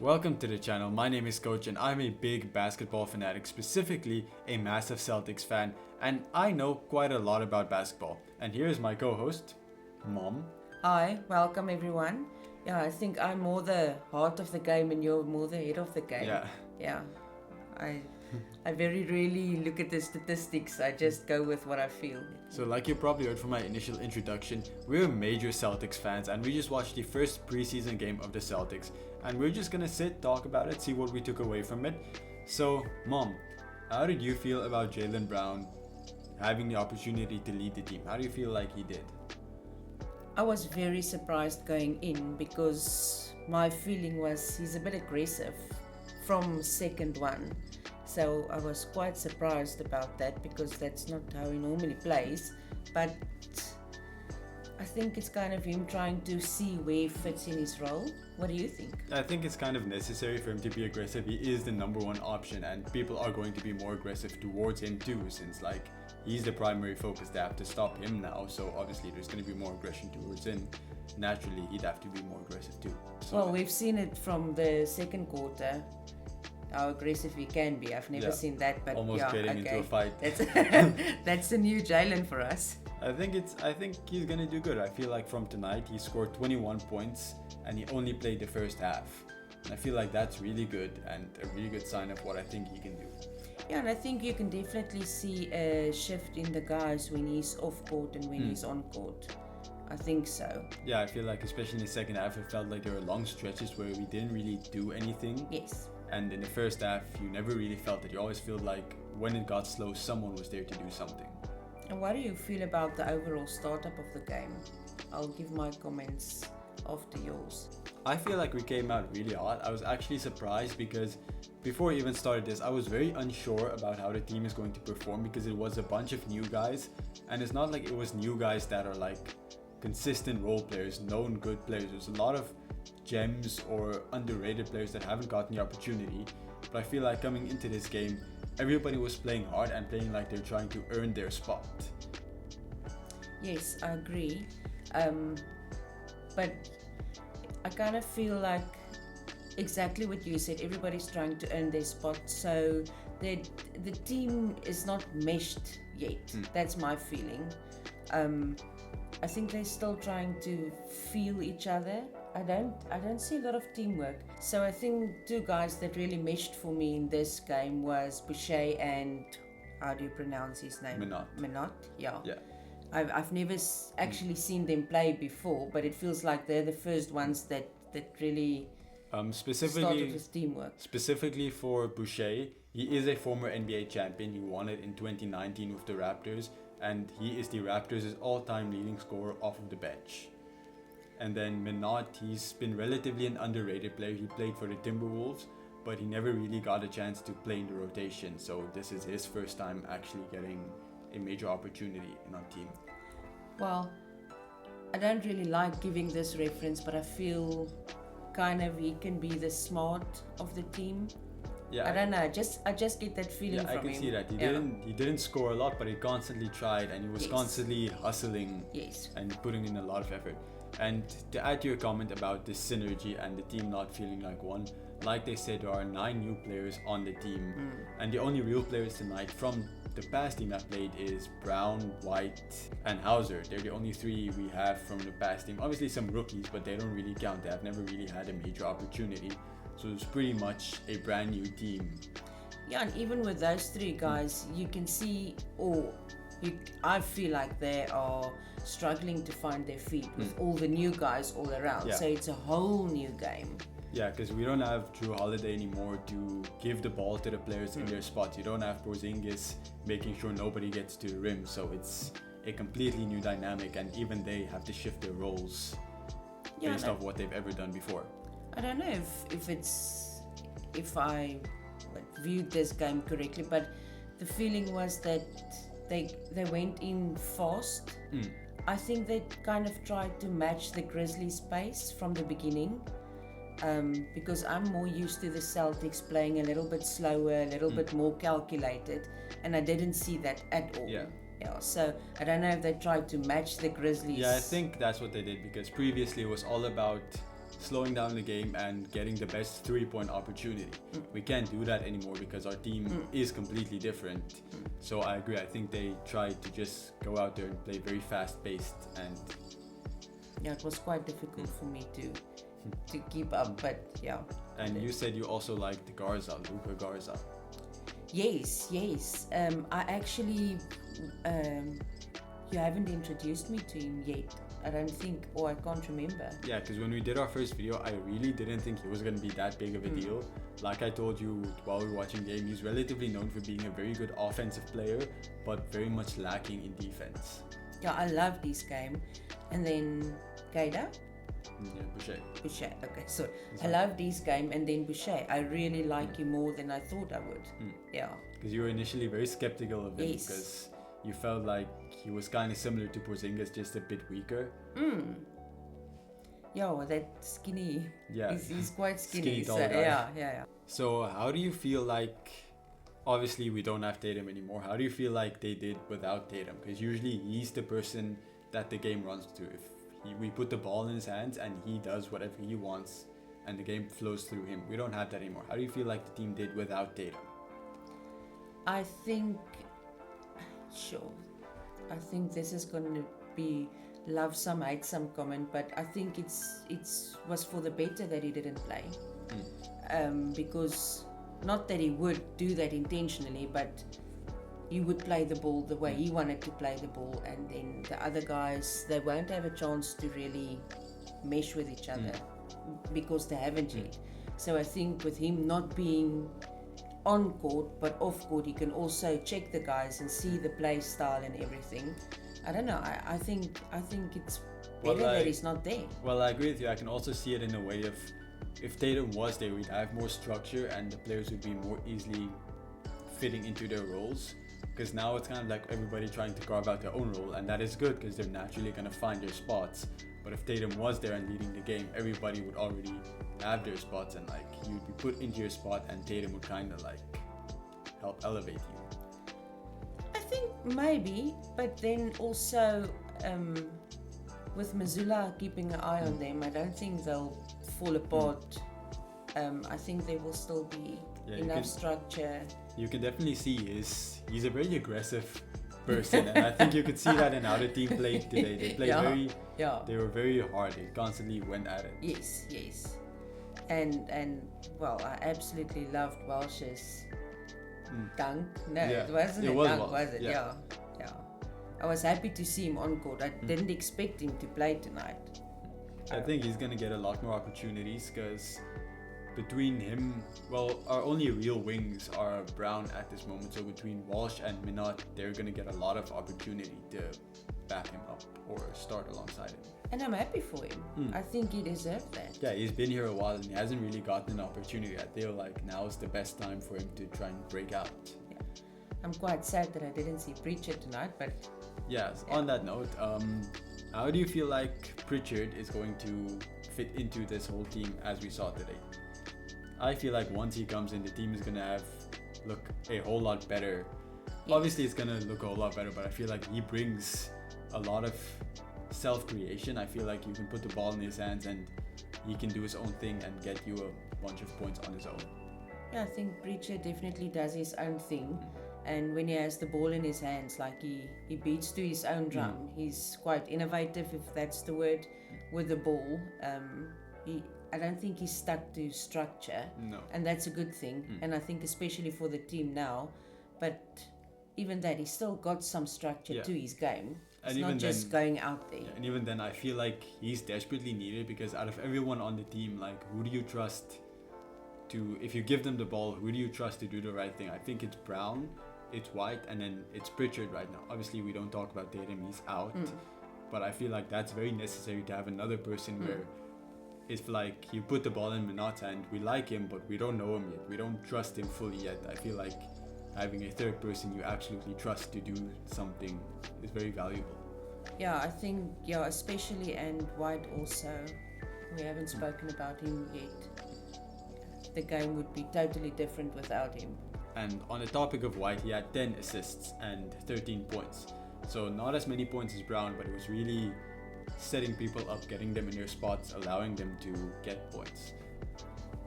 Welcome to the channel. My name is Coach and I'm a big basketball fanatic, specifically a massive Celtics fan, and I know quite a lot about basketball. And here is my co-host, Mom. Hi, welcome everyone. Yeah, I think I'm more the heart of the game and you're more the head of the game. Yeah. I very rarely look at the statistics. I just go with what I feel. So like you probably heard from my initial introduction, we're major Celtics fans and we just watched the first preseason game of the Celtics. And we're just gonna sit, talk about it, see what we took away from it. So, Mom, how did you feel about Jaylen Brown having the opportunity to lead the team? How do you feel like he did? I was very surprised going in because my feeling was he's a bit aggressive from second one. So I was quite surprised about that because that's not how he normally plays. But I think it's kind of him trying to see where he fits in his role. What do you think? I think it's kind of necessary for him to be aggressive. He is the number one option and people are going to be more aggressive towards him too, since he's the primary focus. They have to stop him now, so obviously there's going to be more aggression towards him. Naturally, he'd have to be more aggressive too. So, well, we've seen it from the second quarter, how aggressive he can be. I've never seen that, but almost getting into a fight. That's the new Jaylen for us. I think he's gonna do good. I feel like from tonight he scored 21 points and he only played the first half. And I feel like that's really good and a really good sign of what I think he can do. Yeah, and I think you can definitely see a shift in the guys when he's off court and when he's on court. I think so. Yeah, I feel like especially in the second half it felt like there were long stretches where we didn't really do anything. Yes. And in the first half you never really felt it. You always feel like when it got slow someone was there to do something. And what do you feel about the overall startup of the game? I'll give my comments after yours. I feel like we came out really hot. I was actually surprised because before we even started this, I was very unsure about how the team is going to perform because it was a bunch of new guys. And it's not like it was new guys that are like consistent role players, known good players. There's a lot of gems or underrated players that haven't gotten the opportunity. But I feel like coming into this game, everybody was playing hard and playing like they're trying to earn their spot. Yes, I agree. But I kind of feel like exactly what you said. Everybody's trying to earn their spot. So the team is not meshed yet. That's my feeling. I think they're still trying to feel each other. I don't see a lot of teamwork. So I think two guys that really meshed for me in this game was Boucher and how do you pronounce his name? Minott. Yeah. I've never actually seen them play before, but it feels like they're the first ones that really started with teamwork. Specifically for Boucher, he is a former NBA champion. He won it in 2019 with the Raptors, and he is the Raptors' all-time leading scorer off of the bench. And then Minott, he's been relatively an underrated player. He played for the Timberwolves, but he never really got a chance to play in the rotation. So this is his first time actually getting a major opportunity in our team. Well, I don't really like giving this reference, but I feel kind of he can be the smart of the team. Yeah, I don't know. I just get that feeling from him. I can see that. He didn't score a lot, but he constantly tried and he was constantly hustling and putting in a lot of effort. And to add to your comment about the synergy and the team not feeling like one, like they said, there are 9 new players on the team, and the only real players tonight from the past team that played is Brown, White, and Hauser. They're the only 3 we have from the past team. Obviously some rookies, but they don't really count. They have never really had a major opportunity. So it's pretty much a brand new team. Yeah, and even with those 3 guys, you can see, I feel like they are struggling to find their feet with all the new guys all around. Yeah. So it's a whole new game. Yeah, because we don't have Drew Holiday anymore to give the ball to the players in their spots. You don't have Porzingis making sure nobody gets to the rim. So it's a completely new dynamic, and even they have to shift their roles based off what they've ever done before. I don't know if I viewed this game correctly, but the feeling was that they went in fast. I think they kind of tried to match the Grizzlies' pace from the beginning. Because I'm more used to the Celtics playing a little bit slower, a little bit more calculated, and I didn't see that at all. Yeah, so I don't know if they tried to match the Grizzlies. Yeah, I think that's what they did, because previously it was all about slowing down the game and getting the best 3-point opportunity. We can't do that anymore because our team is completely different. So I agree. I think they tried to just go out there and play very fast-paced, and yeah, it was quite difficult for me to keep up, but yeah. And you said you also liked Luka Garza. Yes. I actually, you haven't introduced me to him yet. I don't think, or I can't remember. Yeah, because when we did our first video, I really didn't think he was going to be that big of a deal. Like I told you while we were watching the game, he's relatively known for being a very good offensive player, but very much lacking in defense. Yeah, I loved his game. And then Gaida? Yeah, Boucher, okay. So I loved his game, and then Boucher. I really like him more than I thought I would. Yeah. Because you were initially very skeptical of him because you felt like he was kind of similar to Porzingis, just a bit weaker. Yeah, well, that skinny. Yeah. He's quite skinny. Tall so, guy. Yeah. So how do you feel like, obviously we don't have Tatum anymore, how do you feel like they did without Tatum? Because usually he's the person that the game runs to. If we put the ball in his hands and he does whatever he wants and the game flows through him. We don't have that anymore. How do you feel like the team did without Tatum? I think this is going to be love some, hate some comment, but I think it was for the better that he didn't play. Because not that he would do that intentionally, but he would play the ball the way he wanted to play the ball, and then the other guys, they won't have a chance to really mesh with each other because they haven't yet. So I think with him not being on court but off court, he can also check the guys and see the play style and everything. I don't know. I think it's better that he's not there. Well, I agree with you. I can also see it in a way of, if Tatum was there, we'd have more structure and the players would be more easily fitting into their roles. Because now it's kind of like everybody trying to carve out their own role, and that is good because they're naturally going to find their spots. But if Tatum was there and leading the game, everybody would already have their spots, and like you'd be put into your spot, and Tatum would kind of like help elevate you. I think maybe, but then also with Mazzulla keeping an eye on them, I don't think they'll fall apart. I think there will still be enough structure. You can definitely see he's a very aggressive person, and I think you could see that in how the team played today. They played they were very hard. They constantly went at it. Yes. And well, I absolutely loved Welsh's dunk. No, it wasn't a dunk, was it? Yeah. I was happy to see him on court. I didn't expect him to play tonight. I think he's gonna get a lot more opportunities because between him, well, our only real wings are Brown at this moment. So between Walsh and Minott, they're going to get a lot of opportunity to back him up or start alongside him. And I'm happy for him. I think he deserved that. Yeah, he's been here a while and he hasn't really gotten an opportunity. I feel like now is the best time for him to try and break out. Yeah. I'm quite sad that I didn't see Pritchard tonight, but... Yes, on that note, how do you feel like Pritchard is going to fit into this whole team as we saw today? I feel like once he comes in, the team is going to look a whole lot better. Yes. Obviously, it's going to look a whole lot better, but I feel like he brings a lot of self-creation. I feel like you can put the ball in his hands and he can do his own thing and get you a bunch of points on his own. Yeah, I think Pritchard definitely does his own thing. And when he has the ball in his hands, like he beats to his own drum. He's quite innovative, if that's the word, with the ball. I don't think he's stuck to structure, and that's a good thing. And I think especially for the team now, but even that, he's still got some structure to his game. It's not just going out there. And even then, I feel like he's desperately needed because out of everyone on the team, like, who do you trust to, if you give them the ball, who do you trust to do the right thing? I think it's Brown, it's White, and then it's Pritchard right now. Obviously, we don't talk about Tatum, he's out, but I feel like that's very necessary to have another person where it's like you put the ball in Minott's hand, we like him, but we don't know him yet. We don't trust him fully yet. I feel like having a third person you absolutely trust to do something is very valuable. Yeah, I think, especially, and White also. We haven't spoken about him yet. The game would be totally different without him. And on the topic of White, he had 10 assists and 13 points. So not as many points as Brown, but it was really setting people up, getting them in their spots, allowing them to get points.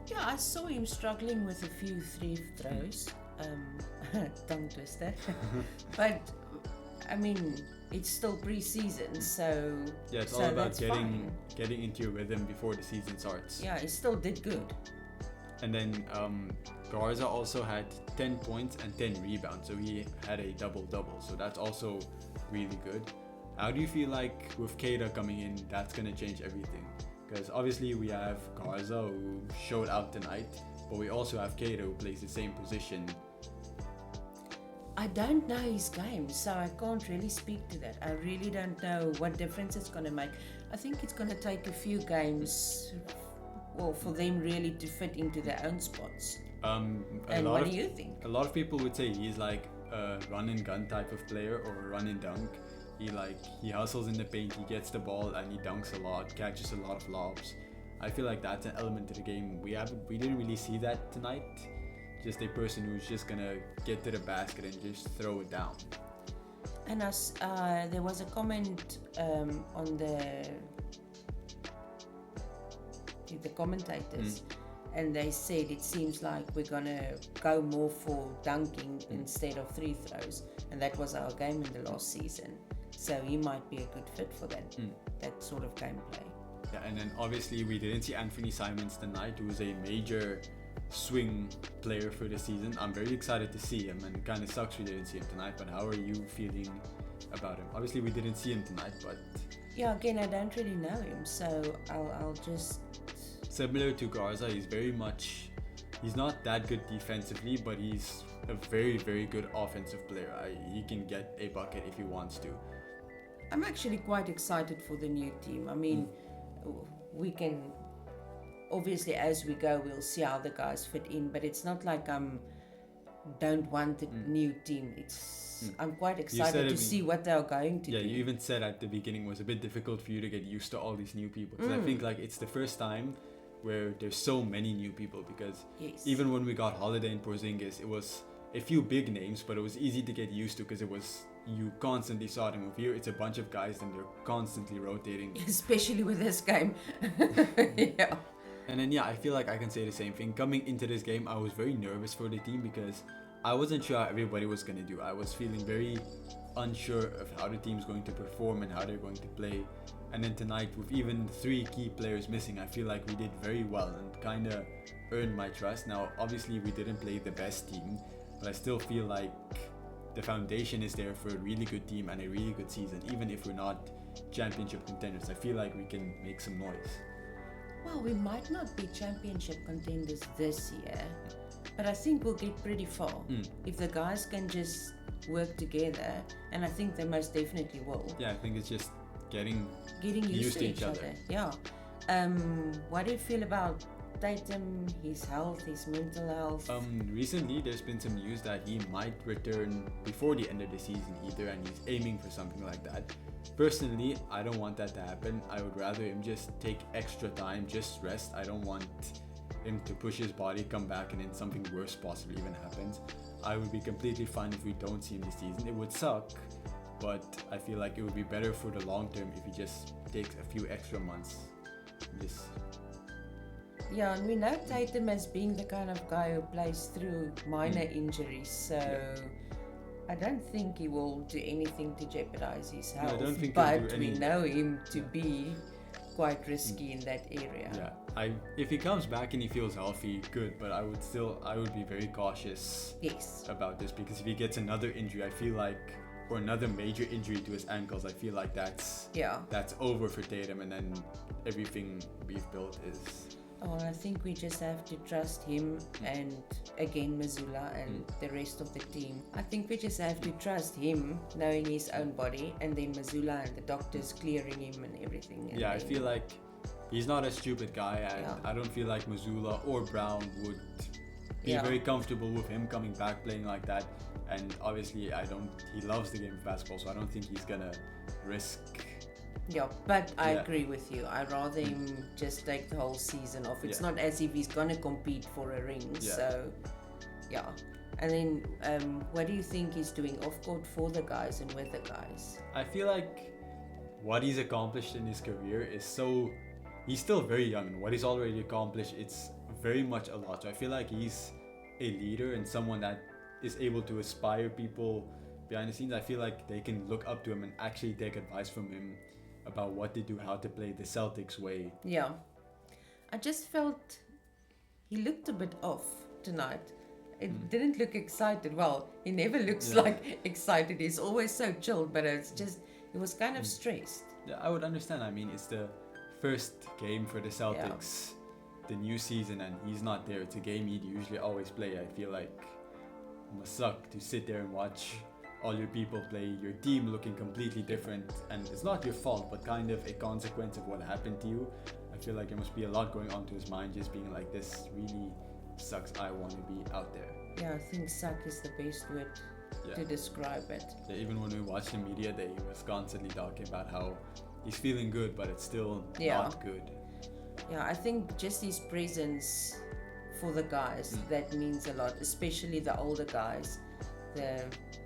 Yeah, I saw him struggling with a few free throws, tongue twister, but I mean, it's still pre-season, so yeah, it's so all about getting into your rhythm before the season starts. Yeah, he still did good. And then Garza also had 10 points and 10 rebounds, so he had a double-double, so that's also really good. How do you feel like with Keita coming in, that's going to change everything? Because obviously we have Garza who showed out tonight, but we also have Keita who plays the same position. I don't know his game, so I can't really speak to that. I really don't know what difference it's going to make. I think it's going to take a few games, well, for them really to fit into their own spots. And what do you think? A lot of people would say he's like a run and gun type of player or a run and dunk. He hustles in the paint, he gets the ball and he dunks a lot, catches a lot of lobs. I feel like that's an element to the game. We didn't really see that tonight. Just a person who's just gonna get to the basket and just throw it down. And there was a comment on the commentators, and they said it seems like we're gonna go more for dunking instead of free throws, and that was our game in the last season. So he might be a good fit for that sort of gameplay. Yeah, and then obviously we didn't see Anthony Simons tonight, who was a major swing player for the season. I'm very excited to see him, and it kind of sucks we didn't see him tonight, but how are you feeling about him? Obviously we didn't see him tonight, but yeah, again, I don't really know him, so I'll just... Similar to Garza, he's not that good defensively, but he's a very, very good offensive player. He can get a bucket if he wants to. I'm actually quite excited for the new team. I mean, we can... Obviously, as we go, we'll see how the guys fit in, but it's not like don't want a new team. I'm quite excited to see what they're going to do. Yeah, you even said at the beginning it was a bit difficult for you to get used to all these new people. Because I think like it's the first time where there's so many new people, because even when we got Holiday and Porzingis, it was a few big names, but it was easy to get used to because you constantly saw them. With here, it's a bunch of guys and they're constantly rotating. Especially with this game. Yeah. And then I feel like I can say the same thing. Coming into this game, I was very nervous for the team because I wasn't sure how everybody was going to do. I was feeling very unsure of how the team's going to perform and how they're going to play. And then tonight, with even 3 key players missing, I feel like we did very well and kind of earned my trust. Now, obviously, we didn't play the best team, but I still feel like the foundation is there for a really good team and a really good season. Even if we're not championship contenders, I feel like we can make some noise. Well, we might not be championship contenders this year, but I think we'll get pretty far if the guys can just work together, and I think they most definitely will. Yeah, I think it's just getting used to each other. Yeah. What do you feel about Tatum, his health, his mental health? Recently there's been some news that he might return before the end of the season either, and he's aiming for something like that. Personally, I don't want that to happen. I would rather him just take extra time, just rest. I don't want him to push his body, come back, and then something worse possibly even happens. I would be completely fine if we don't see him this season. It would suck, but I feel like it would be better for the long term if he just takes a few extra months. Yeah, and we know Tatum as being the kind of guy who plays through minor injuries, so I don't think he will do anything to jeopardize his health, but we know him to be quite risky in that area. Yeah, if he comes back and he feels healthy, good, but I would be very cautious about this, because if he gets another injury, I feel like, or another major injury to his ankles, I feel like that's over for Tatum, and then everything we've built is... Oh, I think we just have to trust him and, again, Mazzulla and the rest of the team. I think we just have to trust him, knowing his own body, and then Mazzulla and the doctors clearing him and everything. And I feel like he's not a stupid guy, and I don't feel like Mazzulla or Brown would be very comfortable with him coming back playing like that. And obviously, he loves the game of basketball, so I don't think he's gonna risk... Yeah, but I agree with you. I'd rather him just take the whole season off. It's not as if he's going to compete for a ring. So, And then, what do you think he's doing off court for the guys and with the guys? I feel like what he's accomplished in his career is so... He's still very young, and what he's already accomplished, it's very much a lot. So I feel like he's a leader and someone that is able to inspire people behind the scenes. I feel like they can look up to him and actually take advice from him about what to do, how to play the Celtics way. Yeah. I just felt he looked a bit off tonight. It didn't look excited. Well, he never looks like excited. He's always so chilled, but it's just, he was kind of stressed. Yeah, I would understand. I mean, it's the first game for the Celtics, the new season, and he's not there. It's a game he'd usually always play. I feel like it must suck to sit there and watch all your people play, your team looking completely different, and it's not your fault, but kind of a consequence of what happened to you. I feel like there must be a lot going on to his mind, just being like, this really sucks, I want to be out there. Yeah, I think suck is the best word to describe it. Yeah, even when we watched the media day, he was constantly talking about how he's feeling good, but it's still not good. Yeah, I think just his presence for the guys, that means a lot, especially the older guys. The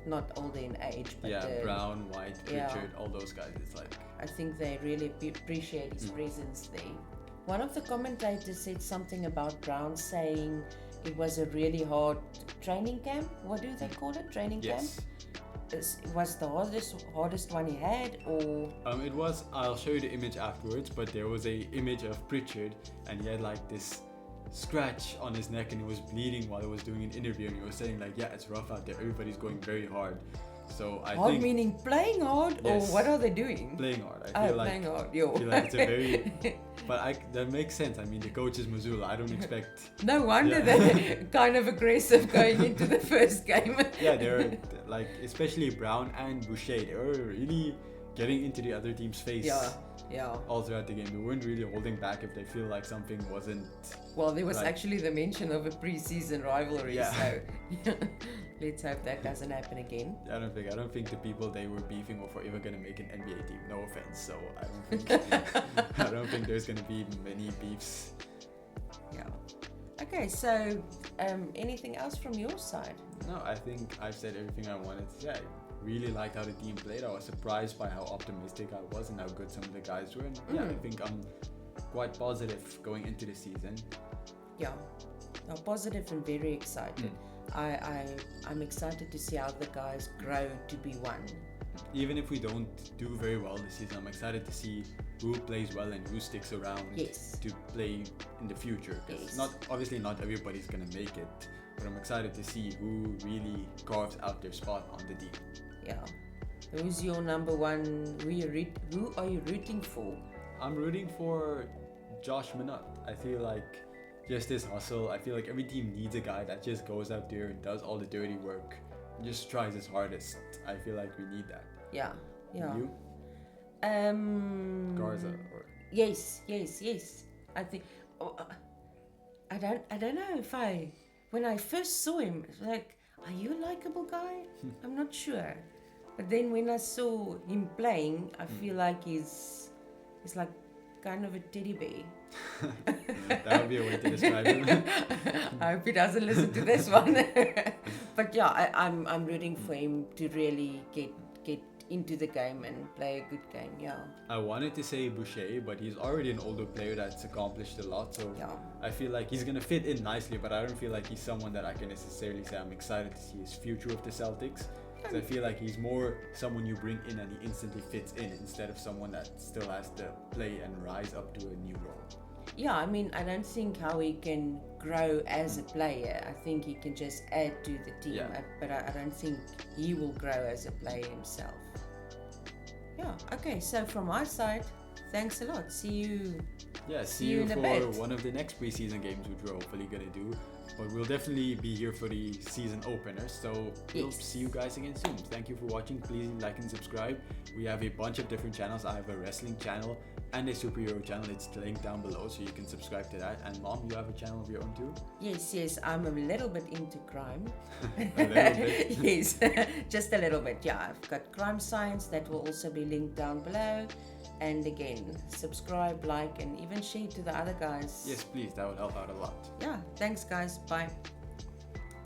not older in age, but Brown, White, Pritchard, all those guys. It's like, I think they really appreciate his presence there. One of the commentators said something about Brown, saying it was a really hard training camp. What do they call it? Training camp? It was the hardest one he had, or? It was. I'll show you the image afterwards. But there was a image of Pritchard, and he had like this scratch on his neck, and he was bleeding while he was doing an interview, and he was saying like, yeah, it's rough out there, everybody's going very hard. So I hard think, meaning playing hard, or what are they doing? Playing hard. I feel like playing hard. I feel like it's a very but that makes sense. I mean, the coach is Mazzulla. I don't expect no wonder they're kind of aggressive going into the first game. Yeah, they're like, especially Brown and Boucher, they were really getting into the other team's face all throughout the game. They weren't really holding back if they feel like something wasn't... Well, there was actually the mention of a pre-season rivalry, so let's hope that doesn't happen again. I don't think the people they were beefing with are ever going to make an NBA team. No offense. So I don't think there's going to be many beefs. Yeah. Okay, so anything else from your side? No, I think I've said everything I wanted to say. Really liked how the team played. I was surprised by how optimistic I was and how good some of the guys were. And I think I'm quite positive going into the season. Yeah, I'm positive and very excited. I'm excited to see how the guys grow to be one. Even if we don't do very well this season, I'm excited to see who plays well and who sticks around to play in the future. Obviously not everybody's gonna make it, but I'm excited to see who really carves out their spot on the team. Yeah. Who's your number one? Who are you rooting for? I'm rooting for Josh Minott. I feel like just this hustle. I feel like every team needs a guy that just goes out there and does all the dirty work and just tries his hardest. I feel like we need that. Yeah. You? Garza. Or... Yes. I think. I don't know if when I first saw him, it's like, are you a likable guy? I'm not sure. But then when I saw him playing, I feel like he's like kind of a teddy bear. That would be a way to describe him. I hope he doesn't listen to this one. But yeah, I'm rooting for him to really get into the game and play a good game. Yeah. I wanted to say Boucher, but he's already an older player that's accomplished a lot. So I feel like he's gonna fit in nicely, but I don't feel like he's someone that I can necessarily say I'm excited to see his future with the Celtics. So I feel like he's more someone you bring in and he instantly fits in, instead of someone that still has to play and rise up to a new role. Yeah, I mean, I don't think how he can grow as a player. I think he can just add to the team, but I don't think he will grow as a player himself. Yeah, okay, so from my side, thanks a lot. See you. Yeah, see you for one of the next preseason games, which we're hopefully going to do. But we'll definitely be here for the season opener. So we'll see you guys again soon. Thank you for watching. Please like and subscribe. We have a bunch of different channels. I have a wrestling channel and a superhero channel. It's linked down below, so you can subscribe to that. And Mom, you have a channel of your own too? Yes. I'm a little bit into crime. A little bit? Yes, just a little bit. Yeah, I've got Crime Science that will also be linked down below. And again, subscribe, like, and even share to the other guys. Yes, please. That would help out a lot. Yeah, thanks guys. Bye.